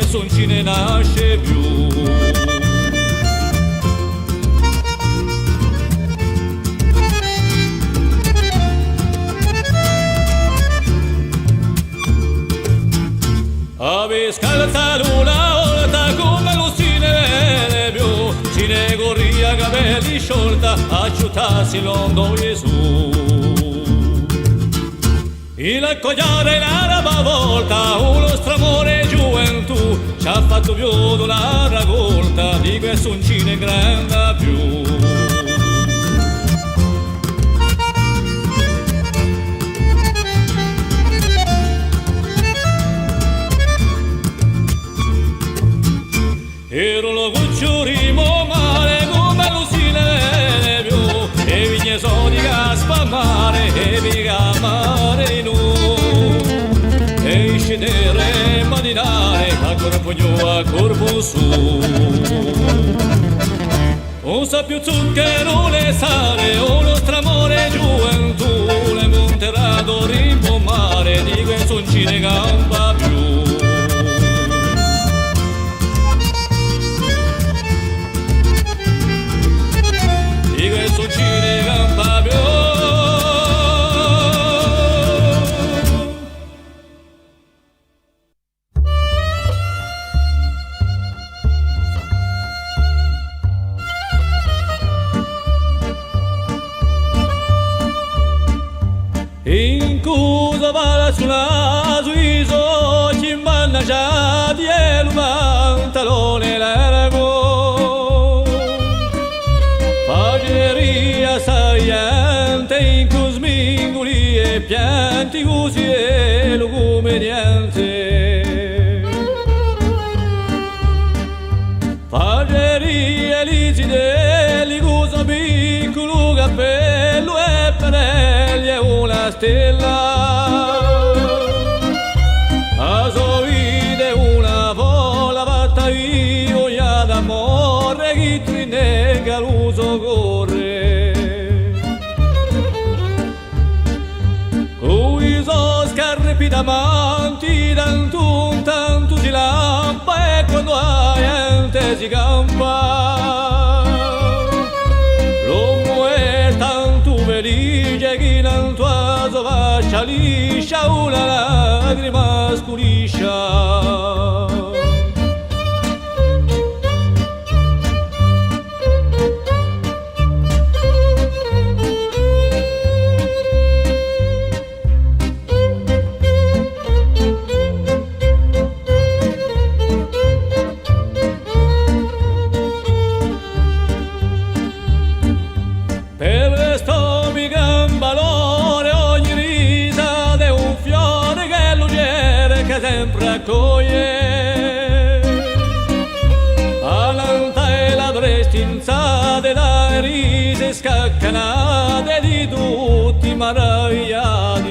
questo ci ne nasce più. Ave scalza una volta come lo si ne vede più, ci ne corria capelli sciolta a ciutarsi l'ondo Gesù. Il cogliare l'araba volta, uno stramore gioventù, ci ha fatto più di una raccolta, di questo non ci ne granda più. Ero lo cucciurimo mare come lo si ne vede più, e vigne so di caspa mare e viga mare in e scendere marinare a corpo giù a corpo su. Non sa più zucchero le sale, uno stramore gioventù, le monterà d'orimbo mare, di questo non ci ne gamba più. Di questo non ci ne gamba più. In cosa va sulla suiso ci mangia di el pantalone largo fageria saiante in cosmingoli e pianti così e lugumeniante fageria liside liguso piccolo cappello e penelli e una stella a sovide una vola fatta io ya d'amore che trinega l'uso corre cui so scarpi davanti tanto si lampa e quando la gente si campa l'uomo è tanto felice che non tua faccia liscia una lacrima scuriscia. Sempre accoglie all'alta e la prestinza della rise scaccanate di tutti maravigliati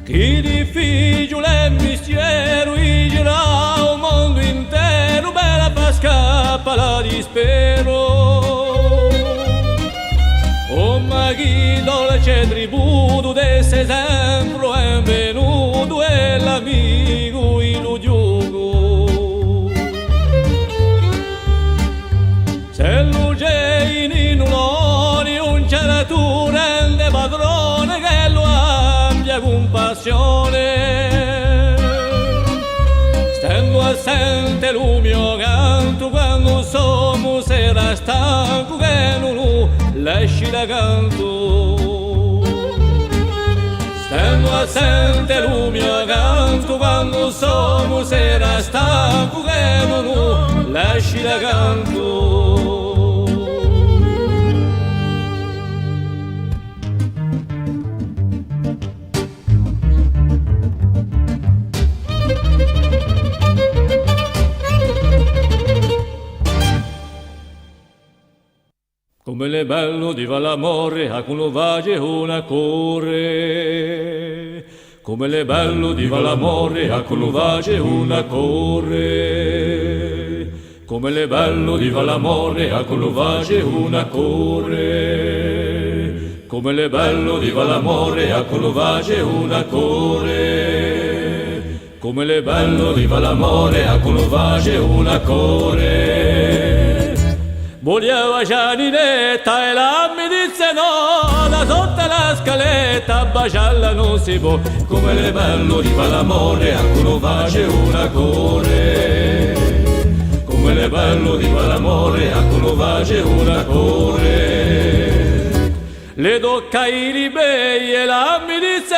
chi difficile è mistero e gira un mondo intero per far scappa la dispero. Oh ma chi dolce tributo d'esse sempre è venuto e l'amico in lo gioco se luce in un'oni un certo rende padrone che lo abbia compassione stendo assente lo mio canto quando sommo sera stanco che non lo lasci da canto stendo assente lo mio canto quando sommo sera stanco che non lo lasci da canto. Come le bello di l'amore a cui vage una corre come le bello di l'amore a cui vage una corre come le bello di l'amore a cui vage una corre come le bello di l'amore a cui vage una corre come le bello viva l'amore a conovage una core. Voleva Gianinetta e la mi disse no, da sotto la scaletta baciarla non si può, come le bello viva l'amore a conovage una core. Come le bello viva l'amore a conovage una core. Le toccai li bei e la mi disse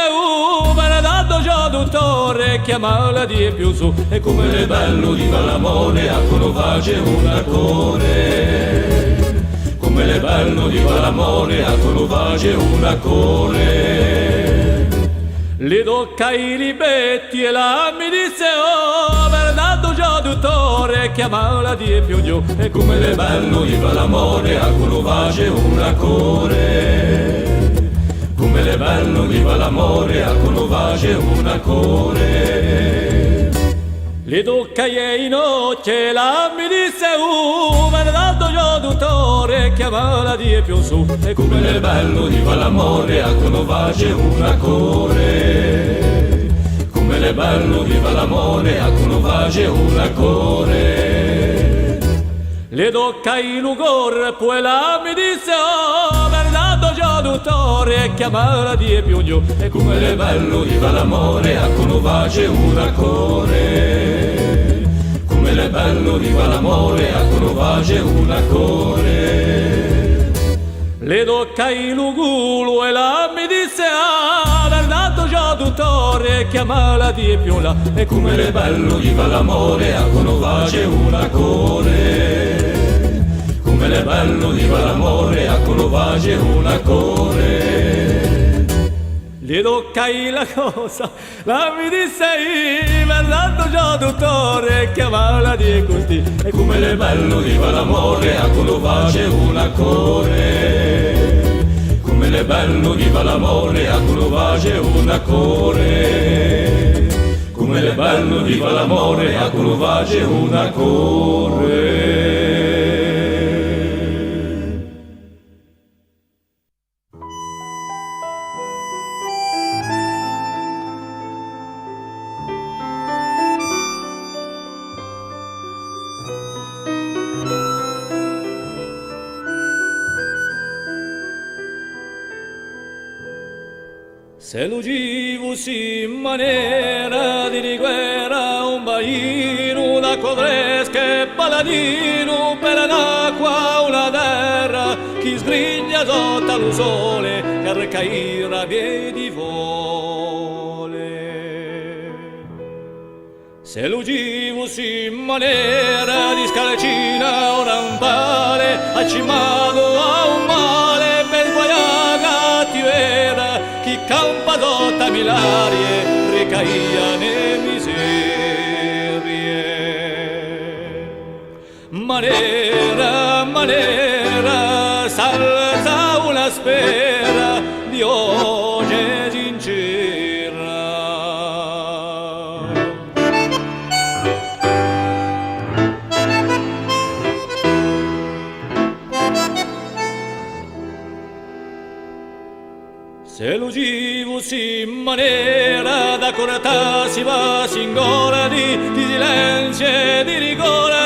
me ne dato già dottore chiamarla di più su, e come le bello viva l'amore a conovage una core. Come le bello viva l'amore a conovage una core. Le toccai li betti e la mi disse me ne dato già dottore chiamarla di più giù, e come le bello viva l'amore a conovage una core. Come le bello viva l'amore a conovage una core. Le toccai in noce la mi disse me ne dato già dottore chiamarla di più su, e come le bello viva l'amore a conovage una core. Come le bello viva l'amore a conovage una core. Le toccai l'ugor poi la mi disse me ne dato già dottore chiamarla di più giù, e come le bello viva l'amore a conovage una core. Come le bello viva l'amore a conovage una core. Le toccai l'ugulo e la mi disse me ne dato già dottore chiamarla di più là, e come le bello viva l'amore a conovage una core. Come le bello viva l'amore a conovage una core. Le toccai la cosa, la mi disse me ne dato già dottore chiamarla di così, e come le bello viva l'amore a conovage una core. Come le bello viva l'amore a conovage una core. Come le bello viva l'amore a conovage una core. Se l'ugivussi in maniera di guerra un baino da codresche paladino per l'acqua una terra chi sgriglia sotto lo sole che caira piedi vole. Se l'ugivussi in maniera di scalcina o rampale accimato a un male per guaia cattivera chi campa sotto milarie ricaia ne miserie. Manera, manera, salza una spera di oggi sincera. Se l'ugivussi in maniera da corta si va singola di silenzio e di rigore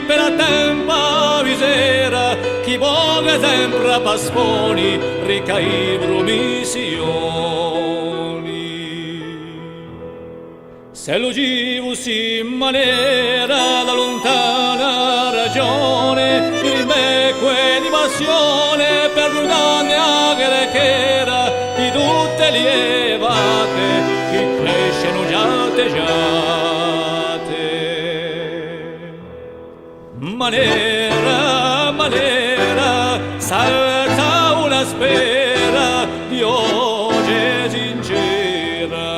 per a tempo visera chi voga sempre a pasponi ricai promissioni. Se l'ugivussi in maniera da lontana ragione il becco e di passione per l'un'annia che era di tutte lievate che crescono giate giate. Manera, manera, salta una spera di oggi sincera.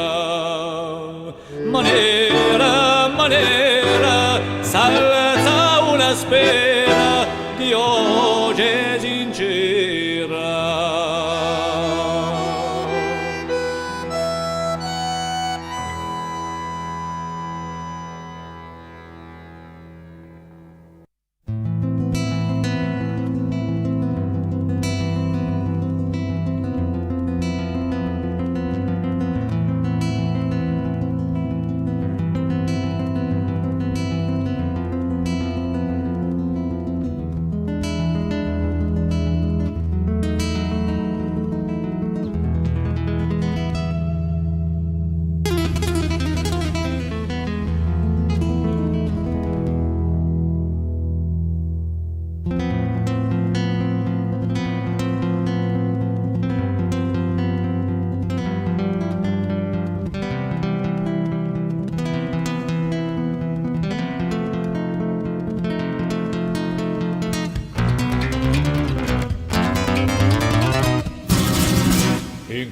Manera, manera, salta una spera di oggi sincera.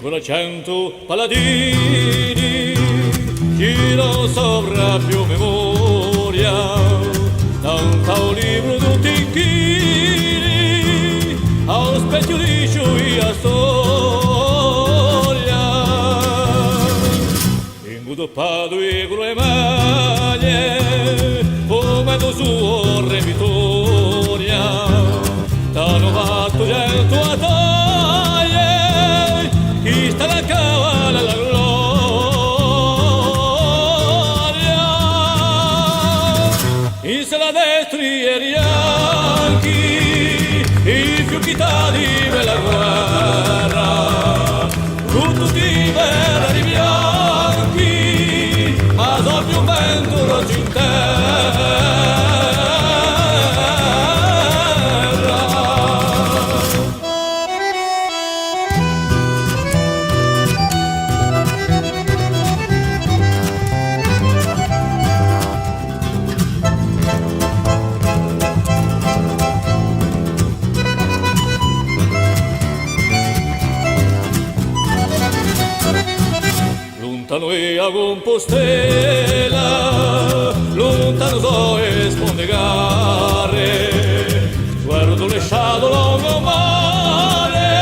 500 paladini girano sopra più memoria tanta un libro tutti inchini allo specchio di a storia in gudo padui con le maglie come tu suo re Vittoria t'hanno fatto cento a taglie chi sta la cavala alla gloria in sala destri e rianchi i fiocchi di bella guerra tutti verdi bianchi ma doppio un vento rosso in terra lontano e a Compostela, lontano so e spondegare, guardo le sciado lungo mare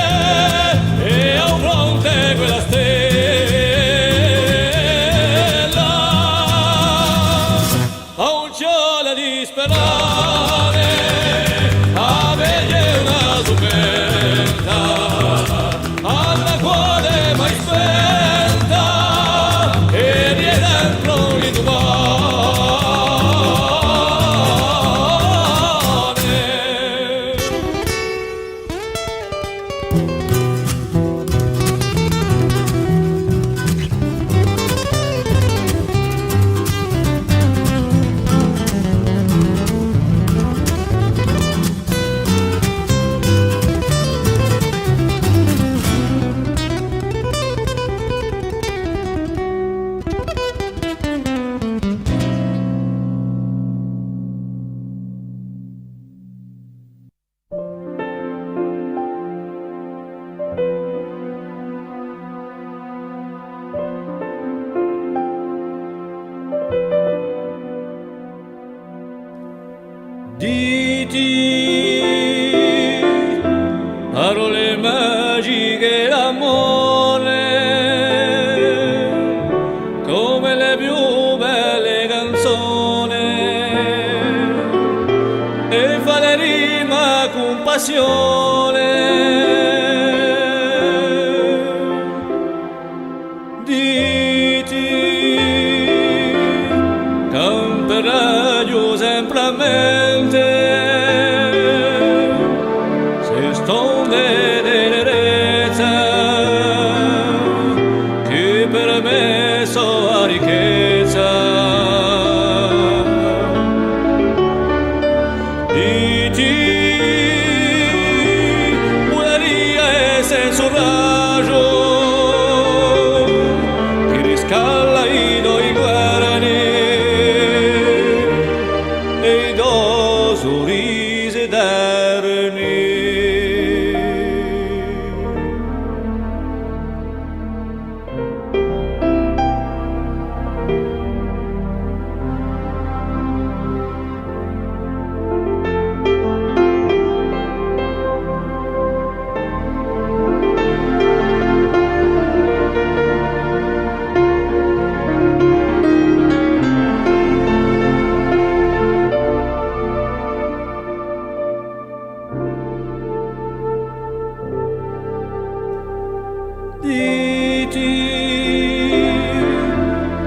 e a un fronte quella stella, a un cielo di sperare, a veglie una zucchetta, alla quale mai spenta. Parole magiche d'amore, come le più belle canzoni, e fa le rima con passione. Diti, camperà io sempre a mente, che per me so la ricchezza di ti buoneria e senso raggio che riscalla i doi guarani e i do sorrisi eterni.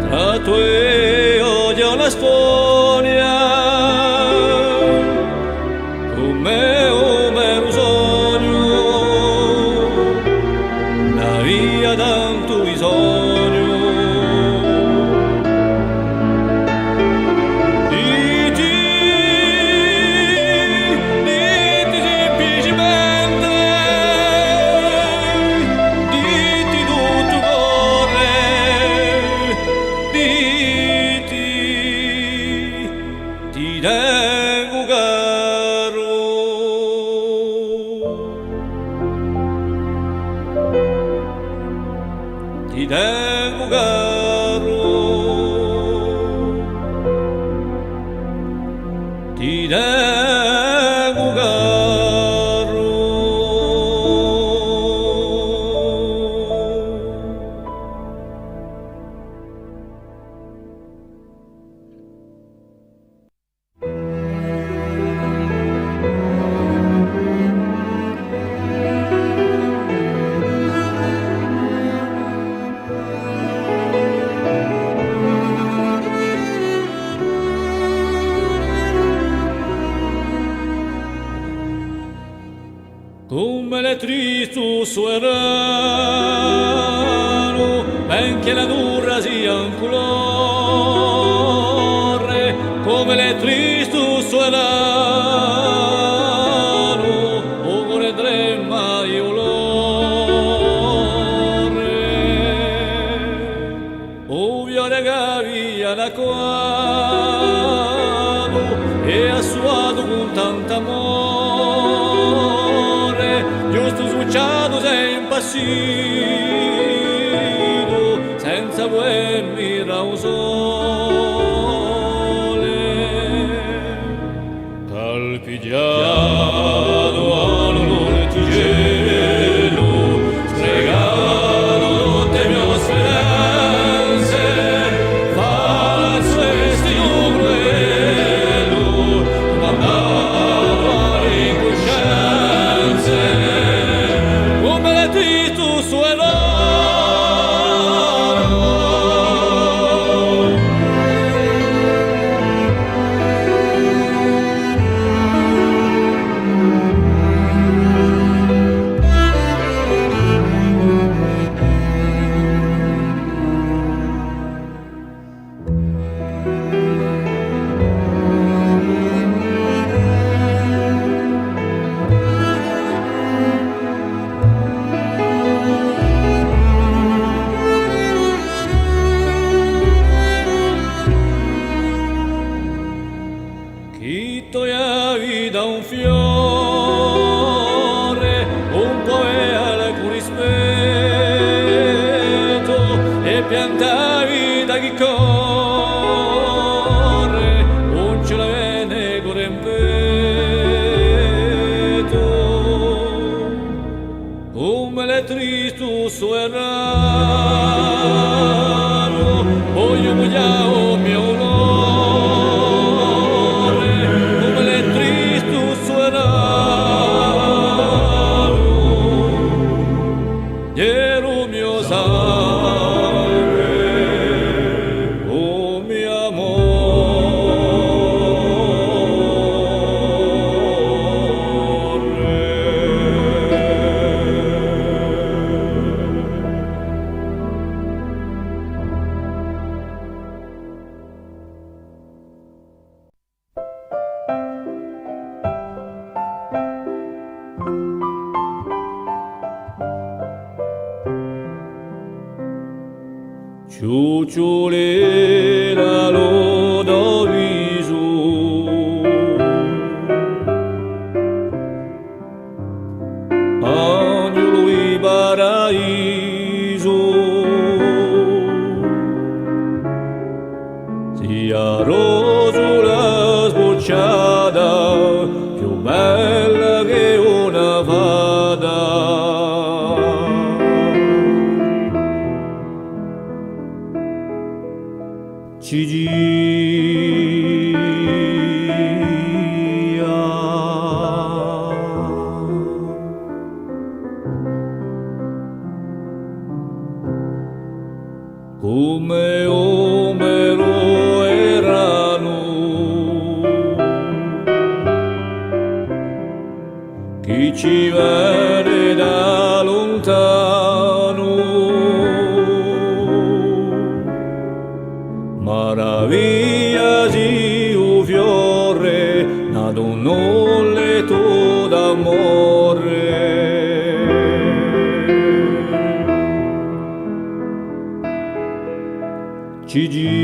Tra tu e odio la storia, come un mero sogno, la via tanto bisogno. Diti semplicemente, diti tutto corre, diti ti tengo caro, ti tengo caro. Come le tristu suerano, benché la dura sia un colore, come le tristu suerano, o cuore trema io l'ore, o viole gavia da quadro, e assuato con tanta amore, giusto sbucciato sei impassito, senza poemi un sole, calpigiato all'onore ti gelo, stregato tutte mie speranze, falso e stio cruelo, mandato alle incoscienze, come le tristu suonano. Chi togliavi da un fiore, un poeta con rispetto, e piantavi da chi corre, un ce l'avene con rempeto, come le tristu suerano, voglio vogliamo mio onore, come le tristu suerano, iero mio sangue, oh mio ciucciolina lo do viso, agnolo in paraiso, sia rosola sbocciata, più bella che una fata. Cigia come Omero erano, chi ci vede da lontano, maraviglia di un fiore nato un letto d'amore, Cigia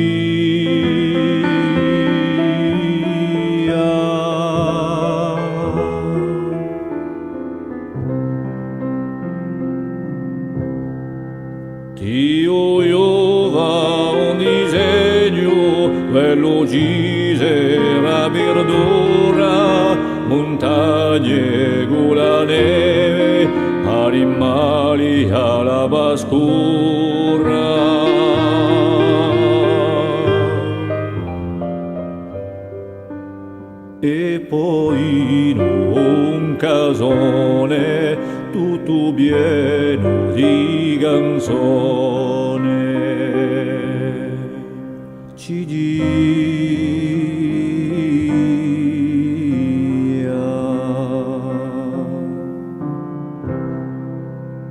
Dio va un disegno, quello gisera verdura, montagne con la neve, animali alla bascura. E poi in un casone tutto pieno di canzone ci dia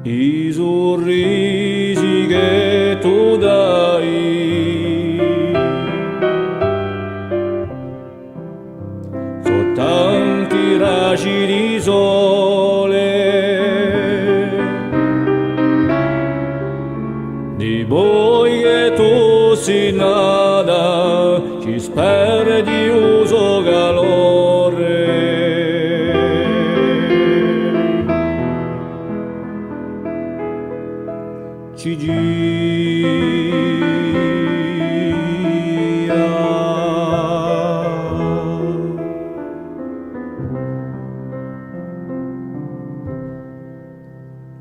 i sorrisi che tu dai, so tanti raggi di sole, di voi che tu si nada, ci spera di uso calore. Ci gira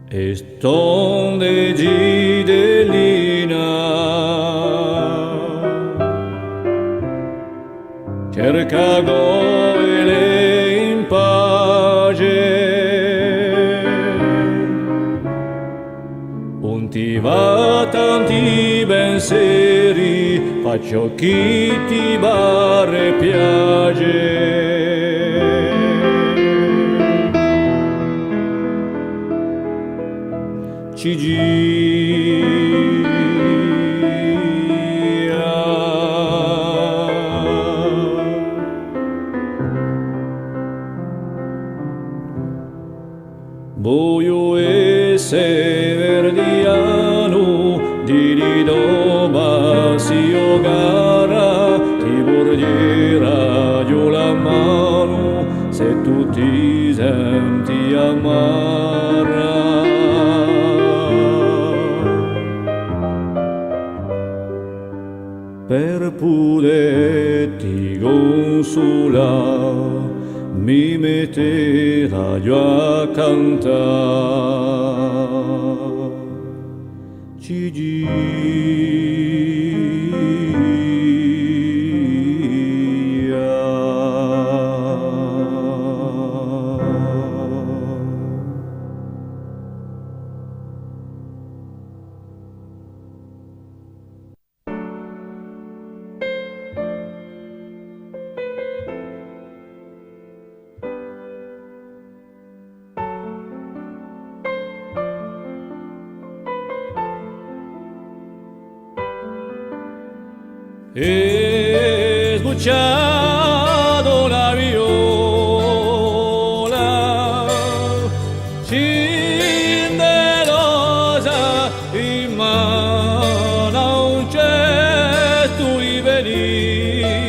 e stonde gidelina cerca goele in pace, non ti va tanti pensieri, faccio chi ti pare piace. Ci gira voglio essere verdiano di ridoba si gara ti porgerà giù la mano se tu ti senti amara. Per poterti consolare mi metterà giù a cantare. Ci e sbucciato la viola cindelosa in mano a un cesto di felicio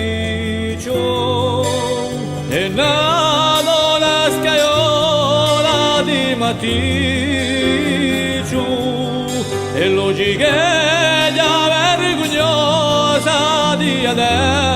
è nato la scaiola di maticcio e lo gighe vergognosa di adesso